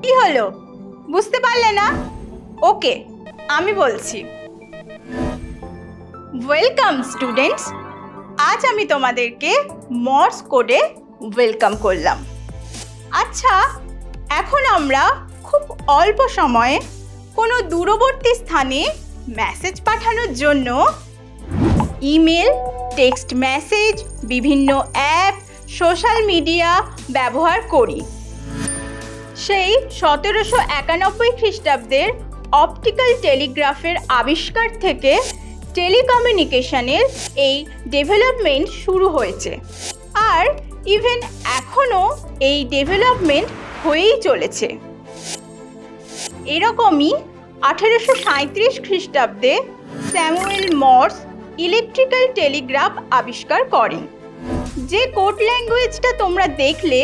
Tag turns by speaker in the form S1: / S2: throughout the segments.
S1: কি হলো, বুঝতে পারলে না? ওকে, আমি বলছি। ওয়েলকাম স্টুডেন্টস, আজ আমি তোমাদেরকে মর্স কোডে ওয়েলকাম করলাম। আচ্ছা, এখন আমরা খুব অল্প সময়ে কোনো দূরবর্তী স্থানে মেসেজ পাঠানোর জন্য ইমেল, টেক্সট মেসেজ, বিভিন্ন অ্যাপ, সোশ্যাল মিডিয়া ব্যবহার করি। সেই 1791 খ্রিস্টাব্দের অপটিক্যাল টেলিগ্রাফের আবিষ্কার থেকে টেলিকমিউনিকেশনের এই ডেভেলপমেন্ট শুরু হয়েছে, আর ইভেন এখনও এই ডেভেলপমেন্ট হয়েই চলেছে। এরকমই 1837 খ্রিস্টাব্দে স্যামুয়েল মর্স ইলেকট্রিক্যাল টেলিগ্রাফ আবিষ্কার করেন। যে কোড ল্যাঙ্গুয়েজটা তোমরা দেখলে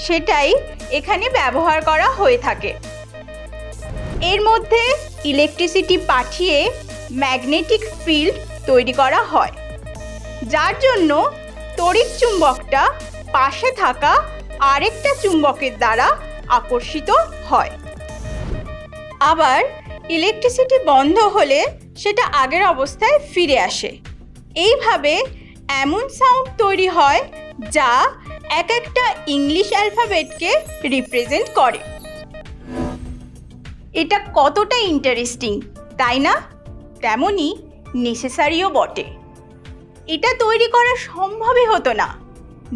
S1: সেটাই এখানে ব্যবহার করা হয়ে থাকে। এর মধ্যে ইলেকট্রিসিটি পাঠিয়ে ম্যাগনেটিক ফিল্ড তৈরি করা হয়, যার জন্য তড়িৎ চুম্বকটা পাশে থাকা আরেকটা চুম্বকের দ্বারা আকর্ষিত হয়। আবার ইলেকট্রিসিটি বন্ধ হলে সেটা আগের অবস্থায় ফিরে আসে। এইভাবে এমন সাউন্ড তৈরি হয় যা এক একটা ইংলিশ অ্যালফাবেটকে রিপ্রেজেন্ট করে। এটা কতটা ইন্টারেস্টিং, তাই না? তেমনই নেসেসারিও বটে। এটা তৈরি করা সম্ভবই হতো না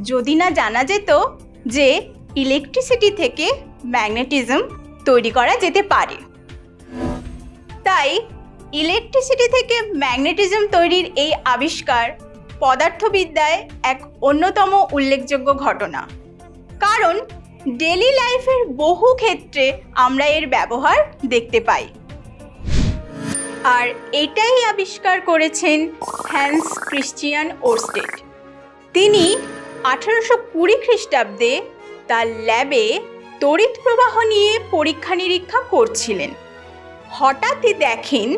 S1: যদি না জানা যেত যে ইলেকট্রিসিটি থেকে ম্যাগনেটিজম তৈরি করা যেতে পারে। তাই ইলেকট্রিসিটি থেকে ম্যাগনেটিজম তৈরির এই আবিষ্কার পদার্থবিদ্যায় এক অন্যতম উল্লেখযোগ্য ঘটনা, কারণ ডেইলি লাইফের বহু ক্ষেত্রে আমরা এর ব্যবহার দেখতে পাই। আর এটাই আবিষ্কার করেছেন হ্যান্স ক্রিশ্চিয়ান ওরস্টেড। তিনি 1820 খ্রিস্টাব্দে তার ল্যাবে তড়িৎ প্রবাহ নিয়ে পরীক্ষা নিরীক্ষা করছিলেন। হঠাৎই দেখেন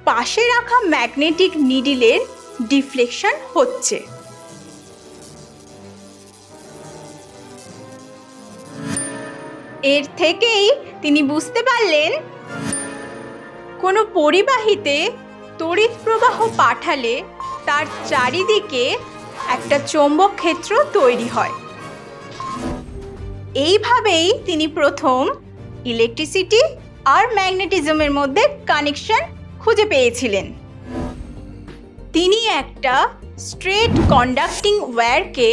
S1: পাশে রাখা ম্যাগনেটিক নিডলের ডিফ্লেকশন হচ্ছে। এর থেকেই তিনি বুঝতে পারলেন কোনো পরিবাহীতে তড়িৎ প্রবাহ পাঠালে তার চারিদিকে একটা চৌম্বক ক্ষেত্র তৈরি হয়। এইভাবেই তিনি প্রথম ইলেকট্রিসিটি আর ম্যাগনেটিজমের মধ্যে কানেকশন খুঁজে পেয়েছিলেন। তিনি একটা স্ট্রেট কন্ডাক্টিং ওয়্যারকে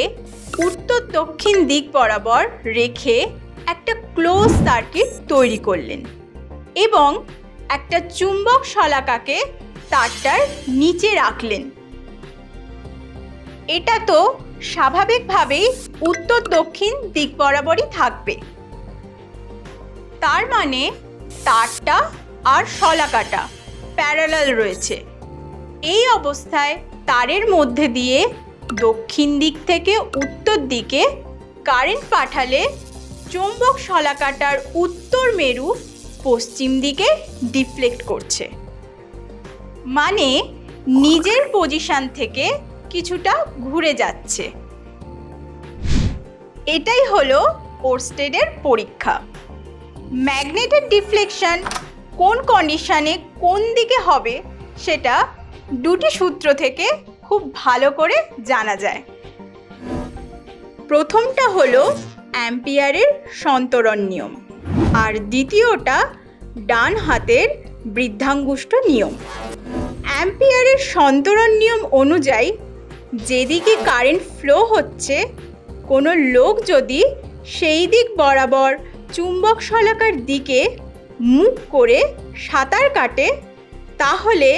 S1: উত্তর দক্ষিণ দিক বরাবর রেখে একটা ক্লোজ সার্কিট তৈরি করলেন এবং একটা চুম্বক শলাকাকে তারটার নিচে রাখলেন। এটা তো স্বাভাবিকভাবেই উত্তর দক্ষিণ দিক বরাবরই থাকবে, তার মানে তারটা আর শলাকাটা প্যারালাল রয়েছে। এই অবস্থায় তারের মধ্যে দিয়ে দক্ষিণ দিক থেকে উত্তর দিকে কারেন্ট পাঠালে চৌম্বক শলাকাটার উত্তর মেরু পশ্চিম দিকে ডিফ্লেক্ট করছে, মানে নিজের পজিশন থেকে কিছুটা ঘুরে যাচ্ছে। এটাই হলো ওরস্টেডের পরীক্ষা। ম্যাগনেটের ডিফ্লেকশন কোন কন্ডিশনে কোন দিকে হবে সেটা দুটি সূত্র থেকে খুব ভালো করে জানা যায়। প্রথমটা হলো অ্যাম্পিয়ারের সন্তরণ নিয়ম, আর দ্বিতীয়টা ডান হাতের বৃদ্ধাঙ্গুষ্ঠ নিয়ম। অ্যাম্পিয়ারের সন্তরণ নিয়ম অনুযায়ী যেদিকে কারেন্ট ফ্লো হচ্ছে, কোনো লোক যদি সেই দিক বরাবর চুম্বক শলাকার দিকে মুখ করে সাঁতার কাটে, তাহলে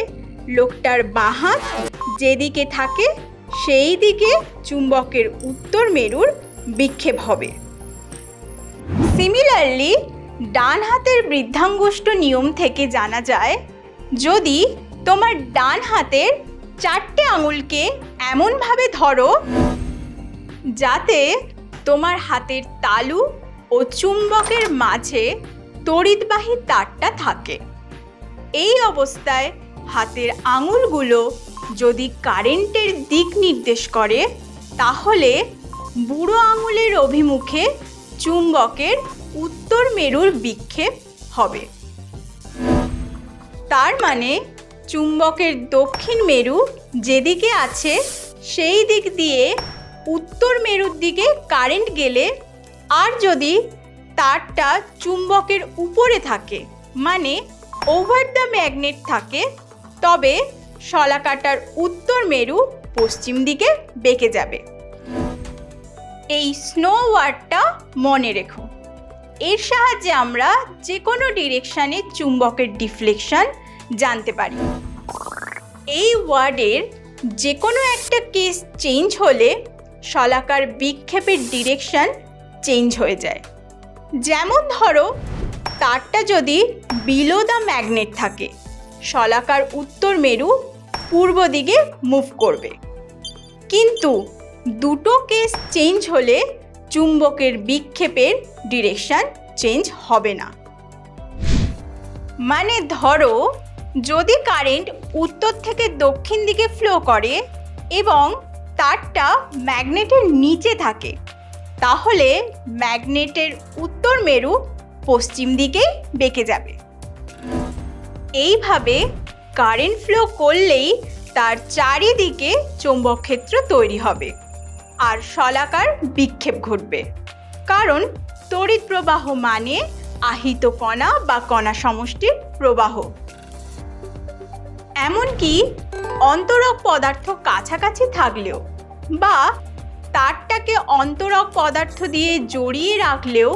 S1: লোকটার বাঁ হাত যেদিকে থাকে সেই দিকে চুম্বকের উত্তর মেরুর বিক্ষেপ হবে। সিমিলারলি ডান হাতের বৃদ্ধাঙ্গুষ্ঠ নিয়ম থেকে জানা যায়, যদি তোমার ডান হাতের 4টে আঙুলকে এমনভাবে ধরো যাতে তোমার হাতের তালু ও চুম্বকের মাঝে তড়িৎবাহী তারটা থাকে, এই অবস্থায় হাতের আঙুলগুলো যদি কারেন্টের দিক নির্দেশ করে, তাহলে বুড়ো আঙুলের অভিমুখে চুম্বকের উত্তর মেরুর বিক্ষেপ হবে। তার মানে চুম্বকের দক্ষিণ মেরু যেদিকে আছে সেই দিক দিয়ে উত্তর মেরুর দিকে কারেন্ট গেলে, আর যদি তারটা চুম্বকের উপরে থাকে মানে ওভার দ্য ম্যাগনেট থাকে, তবে শলাকাটার উত্তর মেরু পশ্চিম দিকে বেঁকে যাবে। এই স্নো ওয়ার্ডটা মনে রেখো। এর সাহায্যে আমরা যে কোনো ডিরেকশানে চুম্বকের ডিফ্লেকশন জানতে পারি। এই ওয়ার্ডের যে কোনো একটা কেস চেঞ্জ হলে শলাকার বিক্ষেপের ডিরেকশন চেঞ্জ হয়ে যায়। যেমন ধরো, তারটা যদি বিলো দ্য ম্যাগনেট থাকে, শলাকার উত্তর মেরু পূর্ব দিকে মুভ করবে। কিন্তু দুটো কেস চেঞ্জ হলে চুম্বকের বিক্ষেপের ডিরেকশন চেঞ্জ হবে না। মানে ধরো, যদি কারেন্ট উত্তর থেকে দক্ষিণ দিকে ফ্লো করে এবং তারটা ম্যাগনেটের নিচে থাকে, তাহলে ম্যাগনেটের উত্তর মেরু পশ্চিম দিকে বেঁকে যাবে। এইভাবে কারেন্ট ফ্লো করলেই তার চারিদিকে চৌম্বক ক্ষেত্র তৈরি হবে আর শলাকার বিক্ষেপ ঘটবে। কারণ তড়িৎ প্রবাহ মানে আহিত কণা বা কণা সমষ্টির প্রবাহ। এমনকি অন্তরক পদার্থ কাছাকাছি থাকলেও বা তারটাকে অন্তরক পদার্থ দিয়ে জড়িয়ে রাখলেও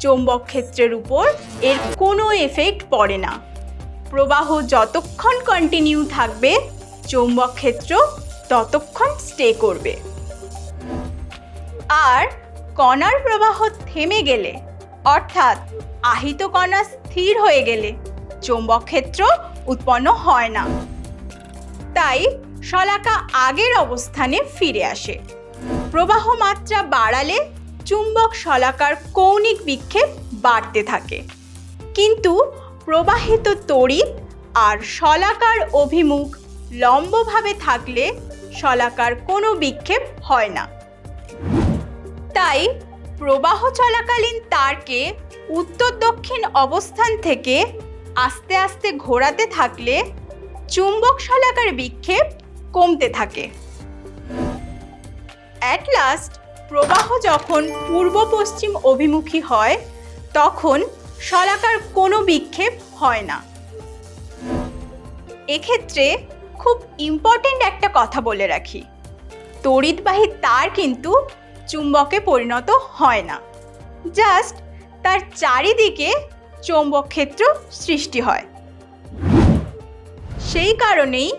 S1: চৌম্বক ক্ষেত্রের উপর এর কোনো এফেক্ট পড়ে না। প্রবাহ যতক্ষণ কন্টিনিউ থাকবে, চৌম্বক ক্ষেত্র ততক্ষণ স্টে করবে। আর কণার প্রবাহ থেমে গেলে, অর্থাৎ আহিত কণা স্থির হয়ে গেলে, চৌম্বক ক্ষেত্র উৎপন্ন হয় না। তাই শলাকা আগের অবস্থানে ফিরে আসে। প্রবাহ মাত্রা বাড়ালে চুম্বক শলাকার কৌণিক বিক্ষেপ বাড়তে থাকে, কিন্তু প্রবাহিত তড়িৎ আর শলাকার অভিমুখ লম্বভাবে থাকলে শলাকার কোনো বিক্ষেপ হয় না। তাই প্রবাহ চলাকালীন তারকে উত্তর দক্ষিণ অবস্থান থেকে আস্তে আস্তে ঘোরাতে থাকলে চুম্বক শলাকার বিক্ষেপ কমতে থাকে। অ্যাট লাস্ট প্রবাহ যখন পূর্ব পশ্চিম অভিমুখী হয়, তখন শলাকার কোনো বিক্ষেপ হয় না। এক্ষেত্রে খুব ইম্পর্টেন্ট একটা কথা বলে রাখি, তড়িৎবাহী তার কিন্তু চুম্বকে পরিণত হয় না, জাস্ট তার চারিদিকে চৌম্বক ক্ষেত্র সৃষ্টি হয়। সেই কারণেই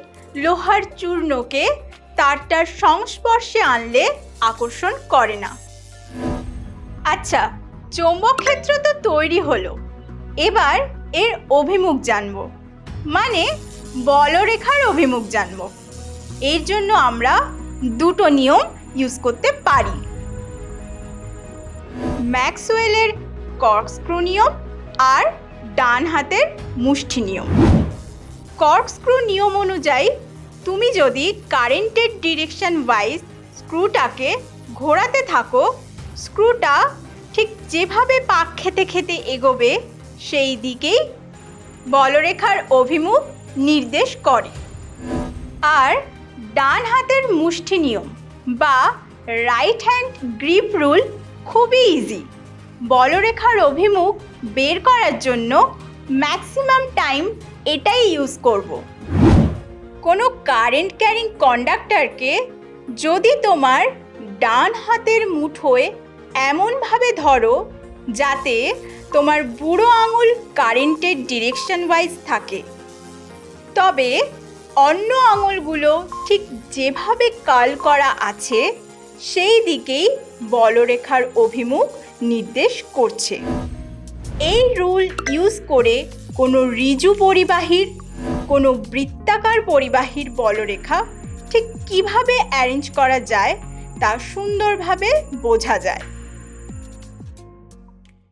S1: লোহার চূর্ণকে তারটার সংস্পর্শে আনলে আকর্ষণ করে না। আচ্ছা, চৌম্বক ক্ষেত্র তো তৈরি হলো, এবার এর অভিমুখ জানব, মানে বলরেখার অভিমুখ জানব। এর জন্য আমরা দুটো নিয়ম ইউজ করতে পারি, ম্যাক্সওয়েলের কর্কস্ক্রু নিয়ম আর ডান হাতের মুষ্টি নিয়ম। কর্কস্ক্রু নিয়ম অনুযায়ী তুমি যদি কারেন্টের ডিরেকশন ওয়াইজ স্ক্রুটাকে ঘোরাতে থাকো, স্ক্রুটা ঠিক যেভাবে পাক খেতে খেতে এগোবে সেই দিকেই বলরেখার অভিমুখ নির্দেশ করে। আর ডান হাতের মুষ্টি নিয়ম বা রাইট হ্যান্ড গ্রিপ রুল খুবই ইজি। বলরেখার অভিমুখ বের করার জন্য ম্যাক্সিমাম টাইম এটাই ইউজ করব। কোনো কারেন্ট ক্যারিং কন্ডাক্টরকে যদি তোমার ডান হাতের মুঠোয় এমনভাবে ধরো যাতে তোমার বুড়ো আঙুল কারেন্টের ডিরেকশন ওয়াইজ থাকে, তবে অন্য আঙুলগুলো ঠিক যেভাবে কার্ল করা আছে সেই দিকেই বলরেখার অভিমুখ নির্দেশ করছে। এই রুল ইউজ করে কোনো ঋজু পরিবাহীর, কোনো বৃত্তাকার পরিবাহীর বলরেখা ঠিক কিভাবে অ্যারেঞ্জ করা যায় তা সুন্দরভাবে বোঝা যায়।